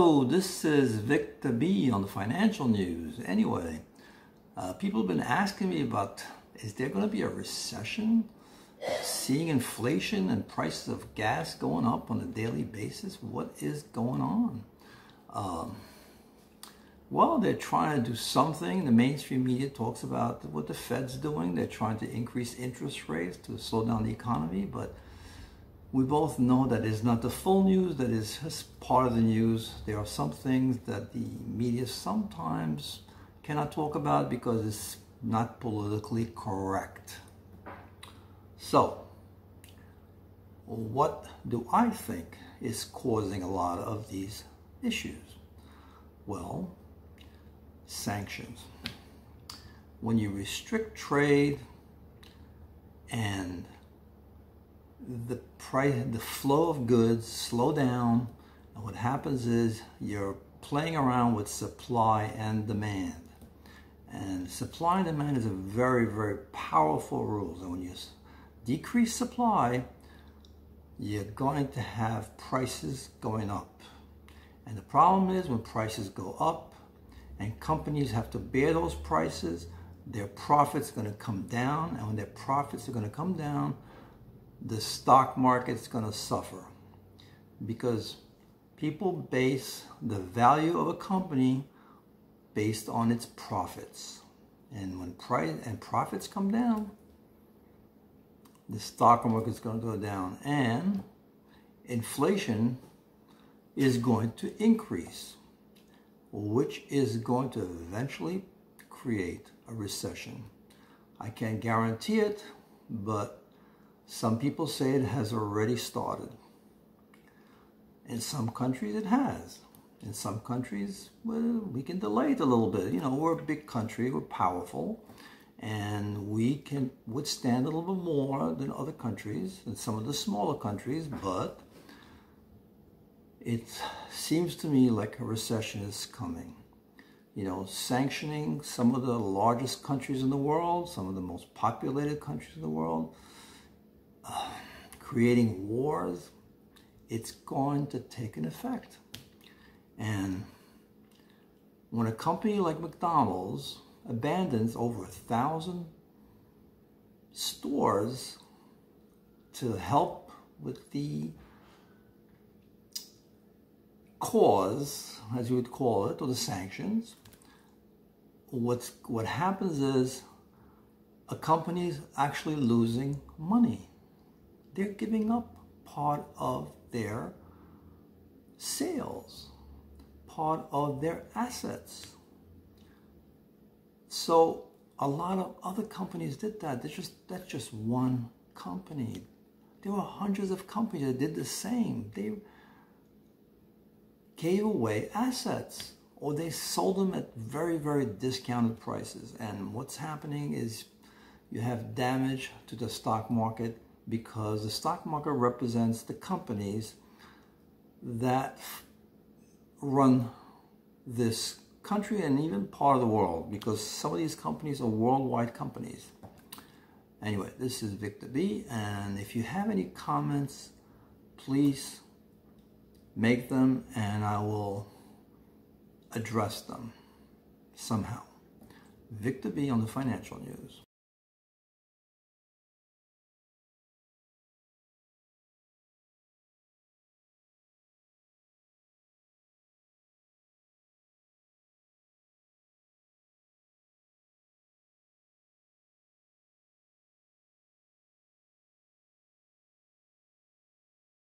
So this is Vic B on the financial news. Anyway, people have been asking me about, is there going to be a recession? Seeing inflation and prices of gas going up on a daily basis. What is going on? Well, they're trying to do something. The mainstream media talks about what the Fed's doing. They're trying to increase interest rates to slow down the economy, but we both know that is not the full news. That is just part of the news. There are some things that the media sometimes cannot talk about because it's not politically correct. So, what do I think is causing a lot of these issues? Well, sanctions. When you restrict trade and the flow of goods slow down, and what happens is you're playing around with supply and demand. And supply and demand is a very, very powerful rule. And when you decrease supply, you're going to have prices going up. And the problem is when prices go up and companies have to bear those prices, their profits are going to come down. And when their profits are going to come down, the stock market's going to suffer, because people base the value of a company based on its profits. And when profits come down, the stock market is going to go down, and inflation is going to increase, which is going to eventually create a recession. I can't guarantee it, but some people say it has already started. In some countries it has. In some countries, well, we can delay it a little bit. You know, we're a big country, we're powerful, and we can withstand a little bit more than other countries and some of the smaller countries, but it seems to me like a recession is coming. You know, sanctioning some of the largest countries in the world, some of the most populated countries in the world, creating wars, it's going to take an effect. And when a company like McDonald's abandons over 1,000 stores to help with the cause, as you would call it, or the sanctions, what happens is a company's actually losing money. They're giving up part of their sales, part of their assets. So a lot of other companies did that. That's just one company. There were hundreds of companies that did the same. They gave away assets, or they sold them at very, very discounted prices. And what's happening is you have damage to the stock market, because the stock market represents the companies that run this country and even part of the world, because some of these companies are worldwide companies. Anyway, this is Victor B, and if you have any comments, please make them and I will address them somehow. Victor B on the financial news.